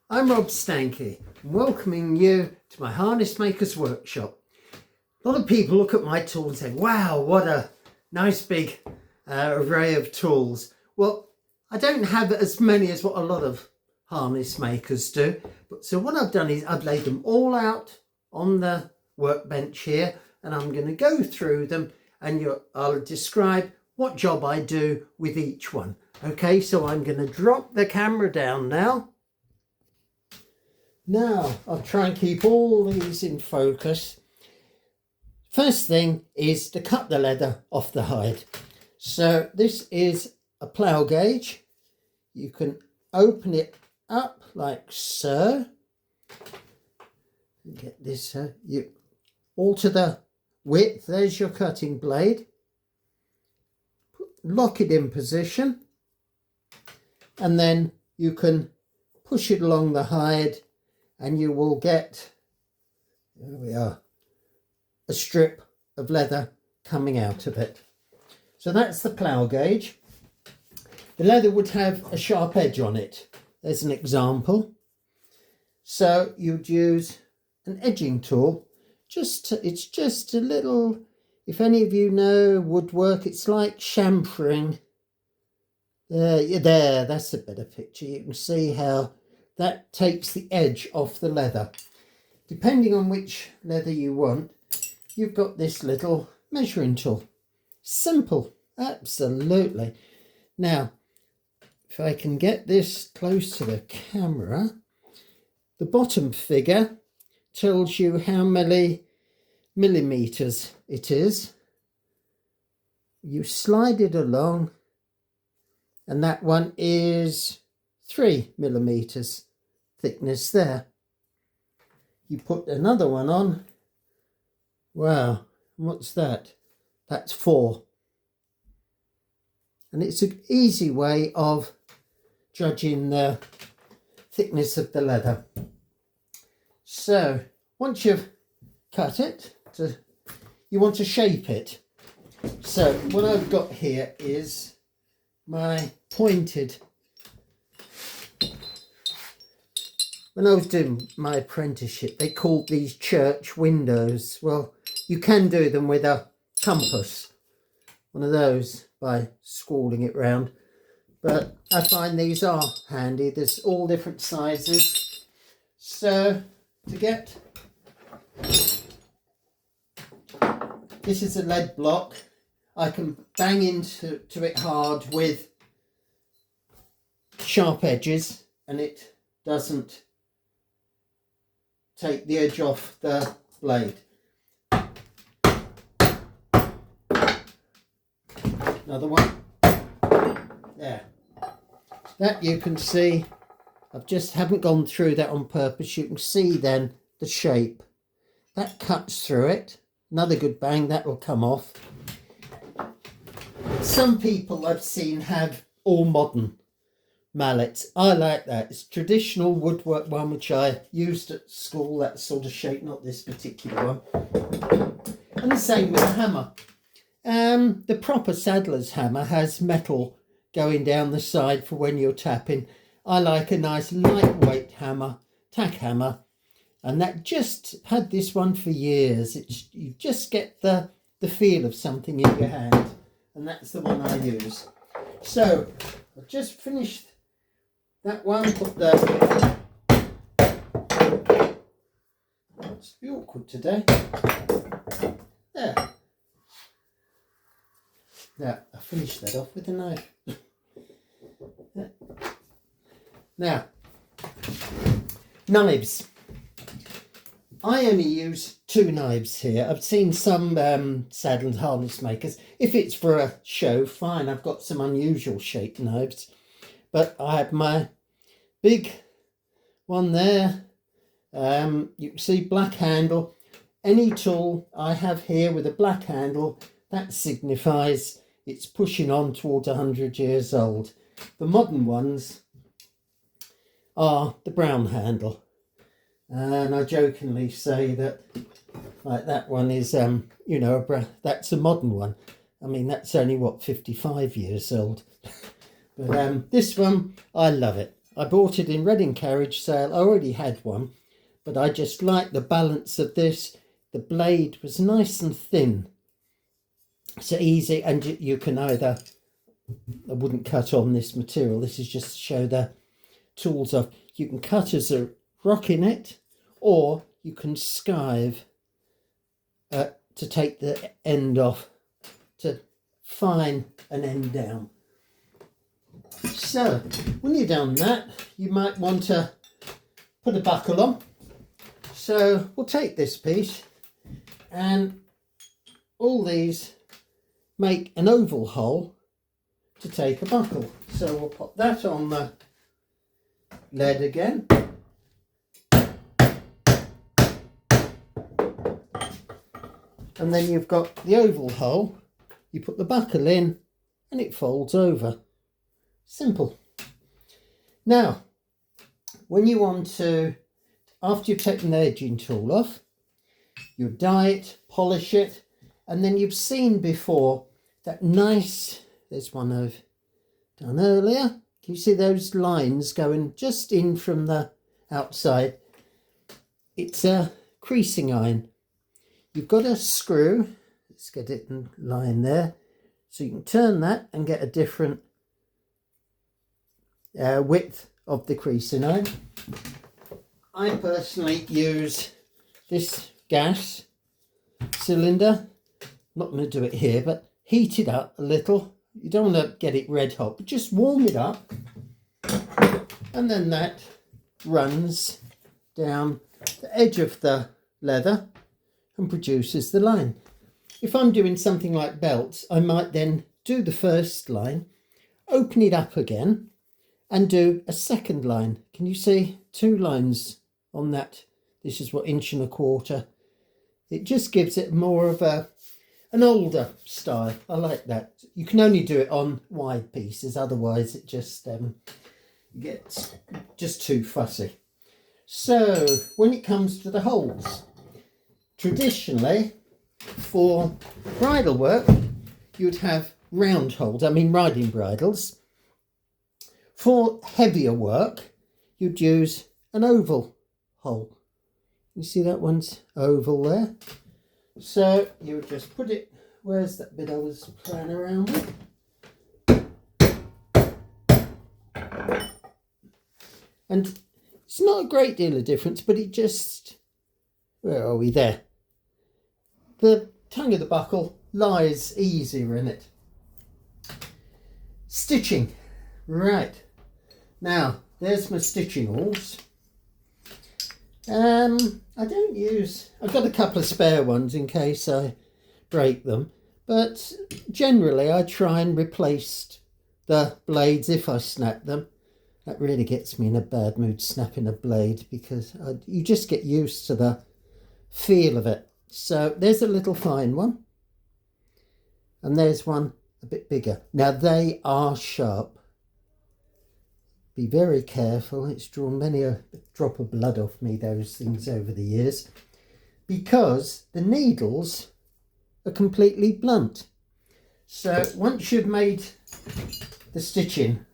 I'm Rob Steinke, welcoming you to my Harness Makers Workshop. A lot of people look at my tool and say, wow, what a nice big array of tools. Well, I don't have as many as what a lot of harness makers do. So what I've done is I've laid them all out on the workbench here, and I'm going to go through them and I'll describe what job I do with each one. Okay, so I'm going to drop the camera down now. Now, I'll try and keep all these in focus. First thing is to cut the leather off the hide. So this is a plough gauge. You can open it up like so. Get this, you alter the width. There's your cutting blade. Lock it in position. And then you can push it along the hide and you will get, there we are, a strip of leather coming out of it. So that's the plough gauge. The leather would have a sharp edge on it. There's an example. So you'd use an edging tool. It's just a little, if any of you know woodwork, it's like chamfering. There, that's a better picture. You can see how that takes the edge off the leather. Depending on which leather you want, you've got this little measuring tool. Simple, absolutely. Now, if I can get this close to the camera, the bottom figure tells you how many millimeters it is. You slide it along, and that one is 3 millimeters thickness there. You put another one on. Wow, what's that? That's 4. And it's an easy way of judging the thickness of the leather. So once you've cut it, you want to shape it. So what I've got here is my pointed. When I was doing my apprenticeship, they called these church windows. Well, you can do them with a compass, one of those, by scrawling it round. But I find these are handy. There's all different sizes. So to get, this is a lead block. I can bang into it hard with sharp edges and it doesn't take the edge off the blade. Another one. There. That you can see, I've just haven't gone through that on purpose. You can see then the shape. That cuts through it. Another good bang, that will come off. Some people I've seen have all modern mallets. I like that. It's traditional woodwork one which I used at school, that sort of shape, not this particular one. And the same with a hammer. The proper saddler's hammer has metal going down the side for when you're tapping. I like a nice lightweight hammer, tack hammer, and that just had this one for years. You just get the feel of something in your hand, and that's the one I use. So I've just finished that one. Put the, it's a bit awkward today. There. Now, I finished that off with a knife. Now, knives. I only use 2 knives here. I've seen some saddle and harness makers. If it's for a show, fine. I've got some unusual shaped knives. But I have my big one there. You can see black handle. Any tool I have here with a black handle, that signifies it's pushing on towards 100 years old. The modern ones are the brown handle. And I jokingly say that, like, that one is, you know, that's a modern one. I mean, that's only, what, 55 years old. But this one, I love it. I bought it in Reading carriage sale. I already had one, but I just like the balance of this. The blade was nice and thin, so easy, and you can either, I wouldn't cut on this material, this is just to show the tools off. You can cut as a rock in it, or you can skive to take the end off, to fine an end down. So when you've done that, you might want to put a buckle on. So we'll take this piece, and all these make an oval hole to take a buckle. So we'll put that on the lead again. And then you've got the oval hole, you put the buckle in and it folds over. Simple. Now, when you want to, after you've taken the edging tool off, you dye it, polish it, and then you've seen before that nice, there's one I've done earlier. Can you see those lines going just in from the outside? It's a creasing iron. You've got a screw, let's get it in line there, so you can turn that and get a different width of the creasing iron. I personally use this gas cylinder. Not going to do it here, but heat it up a little. You don't want to get it red hot, but just warm it up, and then that runs down the edge of the leather and produces the line. If I'm doing something like belts, I might then do the first line, open it up again, and do a second line. Can you see 2 lines on that? This is what, 1¼ inch. It just gives it more of an older style. I like that. You can only do it on wide pieces, otherwise it just gets just too fussy. So when it comes to the holes, traditionally for bridle work you'd have round holes, I mean riding bridles. For heavier work you'd use an oval hole. You see that one's oval there? So you would just put it, where's that bit I was playing around with? And it's not a great deal of difference, but it just, where are we there? The tongue of the buckle lies easier in it. Stitching, right. Now, there's my stitching awls. I don't use, I've got a couple of spare ones in case I break them, but generally I try and replace the blades if I snap them. That really gets me in a bad mood, snapping a blade, because you just get used to the feel of it. So there's a little fine one, and there's one a bit bigger. Now they are sharp. Be very careful. It's drawn many a drop of blood off me, those things, over the years, because the needles are completely blunt. So once you've made the stitching,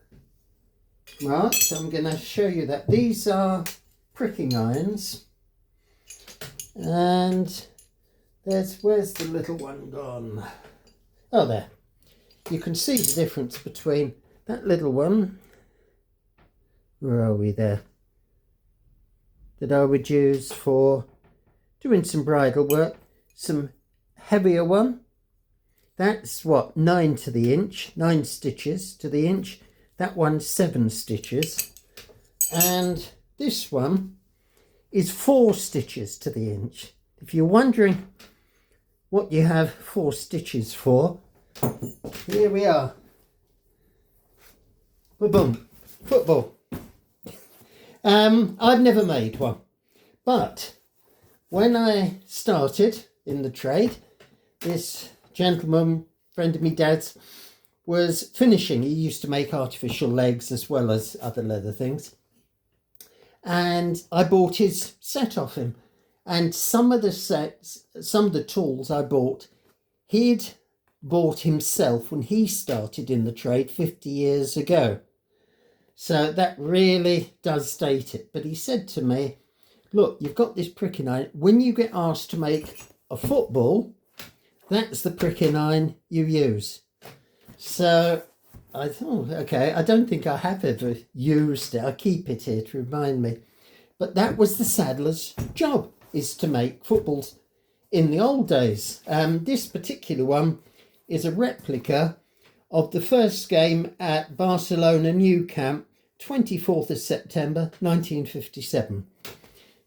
right, so I'm going to show you that these are pricking irons, and where's the little one gone? Oh, there. You can see the difference between that little one, where are we there, that I would use for doing some bridal work, some heavier one, that's what, 9 to the inch, 9 stitches to the inch. That one's 7 stitches, and this one is 4 stitches to the inch. If you're wondering what you have 4 stitches for, here we are. Boom, football. I've never made one, but when I started in the trade, this gentleman, friend of me dad's, was finishing. He used to make artificial legs as well as other leather things, and I bought his set off him, and some of the tools I bought, he'd bought himself when he started in the trade 50 years ago. So that really does date it. But he said to me, look, you've got this pricking iron. When you get asked to make a football, that's the pricking iron you use. So I thought, okay, I don't think I have ever used it. I keep it here to remind me. But that was the saddler's job, is to make footballs in the old days. This particular one is a replica of the first game at Barcelona Nou Camp, 24th of September 1957.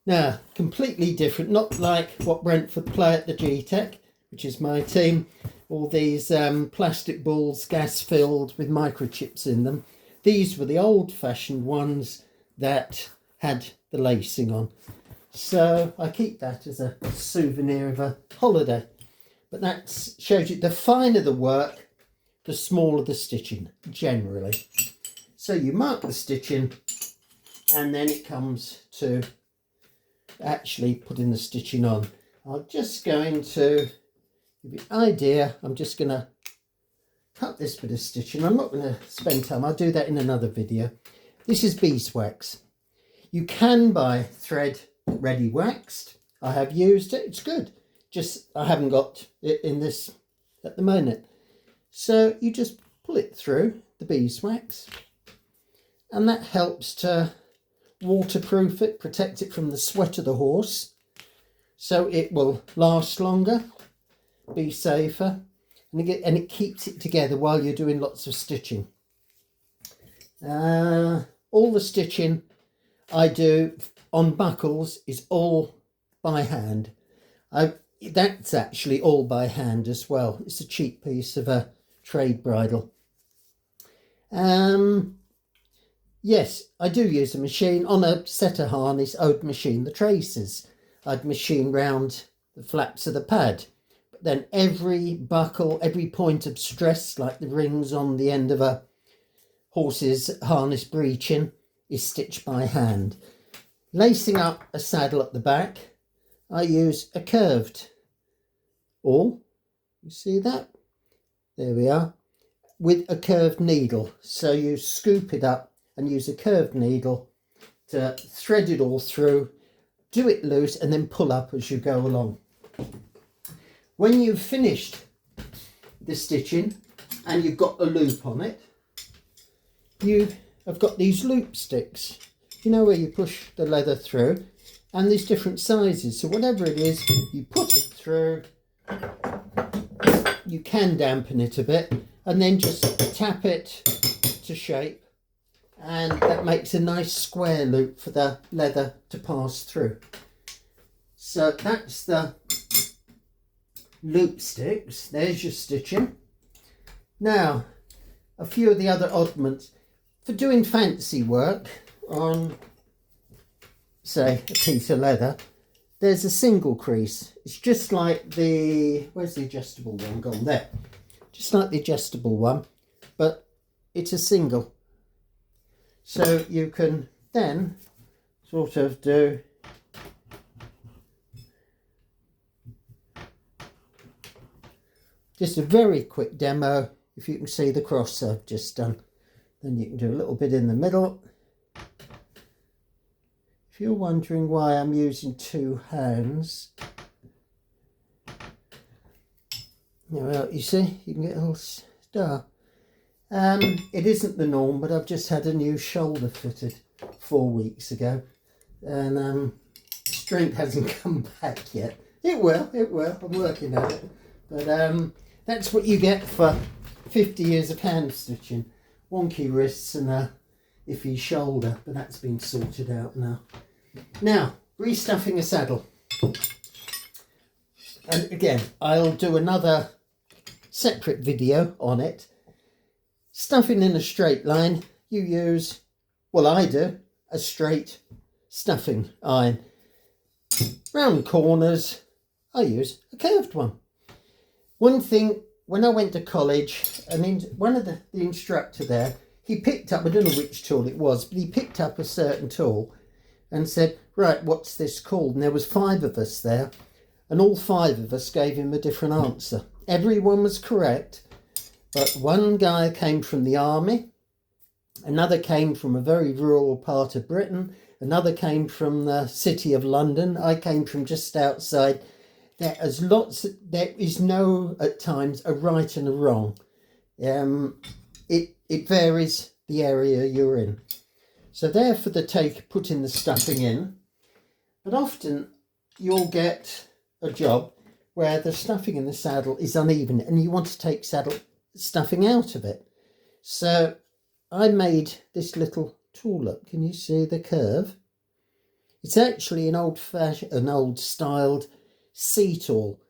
Now, completely different, not like what Brentford play at the G-Tech, which is my team. All these plastic balls, gas-filled with microchips in them. These were the old-fashioned ones that had the lacing on. So I keep that as a souvenir of a holiday. But that shows you the finer the work, the smaller the stitching, generally. So you mark the stitching, and then it comes to actually putting the stitching on. I'm just going to give you an idea. I'm just going to cut this bit of stitching. I'm not going to spend time. I'll do that in another video. This is beeswax. You can buy thread ready waxed. I have used it. It's good. Just I haven't got it in this at the moment. So you just pull it through the beeswax, and that helps to waterproof it, protect it from the sweat of the horse, so it will last longer, be safer, and it keeps it together while you're doing lots of stitching. All the stitching I do on buckles is all by hand. That's actually all by hand as well. It's a cheap piece of a trade bridle. Yes, I do use a machine. On a setter harness, I would machine the traces. I'd machine round the flaps of the pad. But then every buckle, every point of stress, like the rings on the end of a horse's harness breeching, is stitched by hand. Lacing up a saddle at the back, I use a curved awl. You see that? There we are. With a curved needle. So you scoop it up and use a curved needle to thread it all through, do it loose, and then pull up as you go along. When you've finished the stitching and you've got a loop on it, you have got these loop sticks, you know, where you push the leather through, and there's different sizes. So whatever it is, you put it through, you can dampen it a bit, and then just tap it to shape, and that makes a nice square loop for the leather to pass through. So that's the loop sticks. There's your stitching. Now, a few of the other oddments. For doing fancy work on, say, a piece of leather, there's a single crease. It's just like the, where's the adjustable one gone? There. Just like the adjustable one, but it's a single. So you can then sort of do just a very quick demo. If you can see the cross I've just done, then you can do a little bit in the middle. If you're wondering why I'm using two hands, well, you see, you can get a little star. It isn't the norm, but I've just had a new shoulder fitted 4 weeks ago, and strength hasn't come back yet. It will, I'm working at it. But that's what you get for 50 years of hand stitching. Wonky wrists and a iffy shoulder, but that's been sorted out now. Now, restuffing a saddle. And again, I'll do another separate video on it. Stuffing in a straight line, you use, well, I do, a straight stuffing iron. Round corners, I use a curved one. One thing, when I went to college, I mean, one of the instructor there, he picked up, I don't know which tool it was, but he picked up a certain tool and said, right, what's this called? And there was 5 of us there, and all 5 of us gave him a different answer. Everyone was correct, but one guy came from the army, Another came from a very rural part of Britain. Another came from the city of London. I came from just outside. There is no, at times, a right and a wrong. It varies the area you're in. So there for the putting the stuffing in. But often you'll get a job where the stuffing in the saddle is uneven and you want to take saddle stuffing out of it. So I made this little tool up. Can you see the curve? It's actually an old styled seat awl.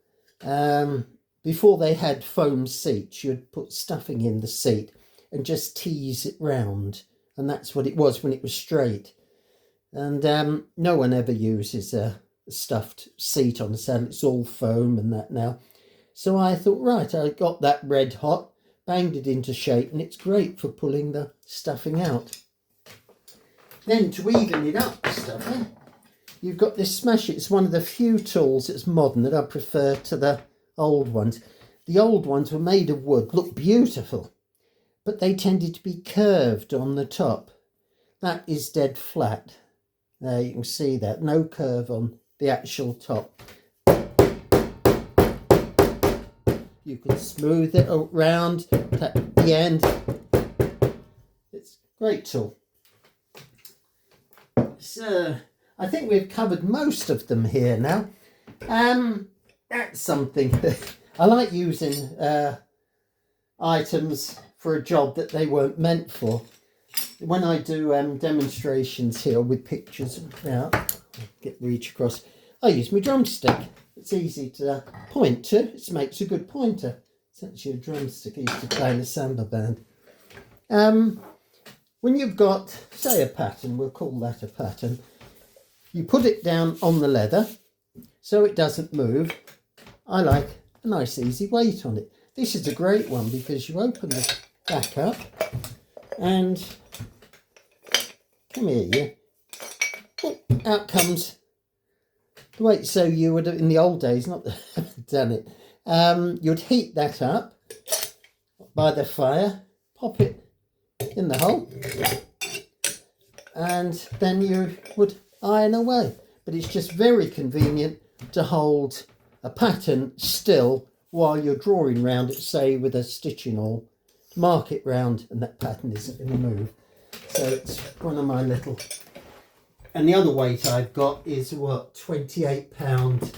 Before they had foam seats, you'd put stuffing in the seat and just tease it round. And that's what it was when it was straight. And no one ever uses a stuffed seat on the saddle. It's all foam and that now. So I thought, right, I got that red hot, banged it into shape, and it's great for pulling the stuffing out. Then to even it up, the stuffing, you've got this smash. It's one of the few tools that's modern that I prefer to the old ones. The old ones were made of wood, looked beautiful, but they tended to be curved on the top. That is dead flat. There you can see that, no curve on the actual top. You can smooth it around at the end. It's a great tool. So I think we've covered most of them here now. That's something. I like using items for a job that they weren't meant for. When I do demonstrations here with pictures, now reach across, I use my drumstick. It's easy to point to. It makes a good pointer. It's actually a drumstick I used to play in a samba band. When you've got, say, a pattern, we'll call that a pattern, you put it down on the leather so it doesn't move. I like a nice easy weight on it. This is a great one because you open the back up and come here, out comes the weight. So you would, in the old days, not that I've done it, you'd heat that up by the fire, pop it in the hole, and then you would iron away. But it's just very convenient to hold a pattern still while you're drawing round it, say with a stitching awl. Mark it round and that pattern isn't going to move. So it's one of my little... And the other weight I've got is what, 28 pound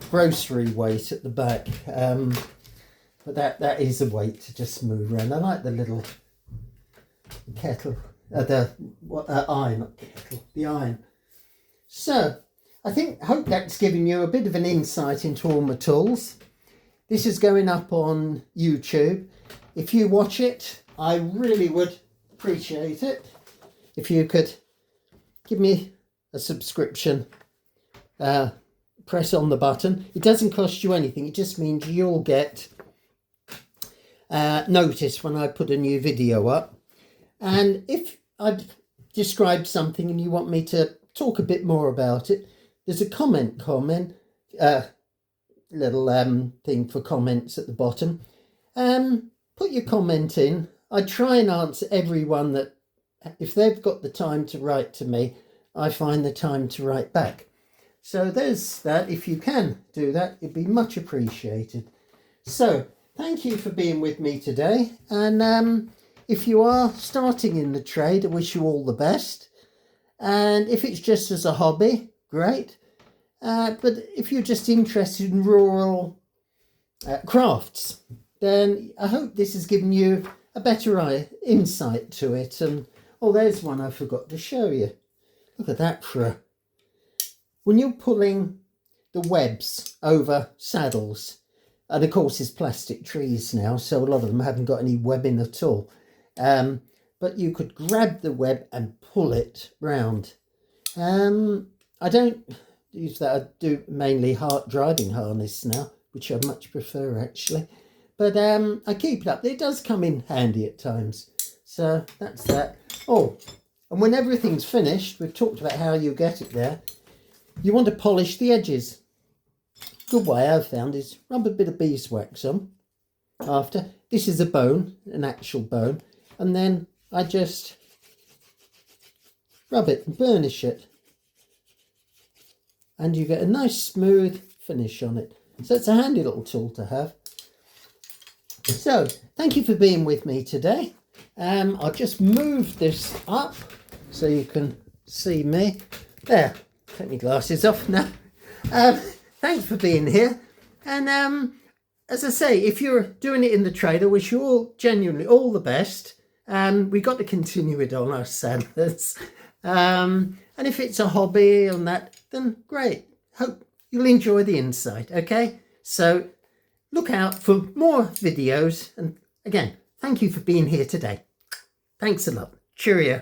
grocery weight at the back. But that is a weight to just move around. I like the little kettle, iron, not kettle, the iron. So I hope that's given you a bit of an insight into all my tools. This is going up on YouTube. If you watch it, I really would appreciate it if you could give me a subscription. Press on the button. It doesn't cost you anything. It just means you'll get notice when I put a new video up. And if I've described something and you want me to talk a bit more about it, there's a little thing for comments at the bottom. Put your comment in. I try and answer everyone that, if they've got the time to write to me, I find the time to write back. So there's that. If you can do that, it'd be much appreciated. So thank you for being with me today. And if you are starting in the trade, I wish you all the best. And if it's just as a hobby, great. But if you're just interested in rural crafts, then I hope this has given you a better insight to it. And oh, there's one I forgot to show you. Look at that when you're pulling the webs over saddles, and of course it's plastic trees now, so a lot of them haven't got any webbing at all. But you could grab the web and pull it round. I don't use that. I do mainly driving harness now, which I much prefer actually. But I keep it up. It does come in handy at times. So that's that. Oh, and when everything's finished, we've talked about how you get it there. You want to polish the edges. Good way I've found is rub a bit of beeswax on after. This is a bone, an actual bone. And then I just rub it and burnish it. And you get a nice smooth finish on it. So it's a handy little tool to have. So thank you for being with me today. I'll just move this up so you can see me. There, take my glasses off now. Thanks for being here. And as I say, if you're doing it in the trade, I wish you all genuinely all the best. We've got to continue it on our saddlers. And if it's a hobby on that, then great. Hope you'll enjoy the insight, okay? So look out for more videos. And again, thank you for being here today. Thanks a lot. Cheerio.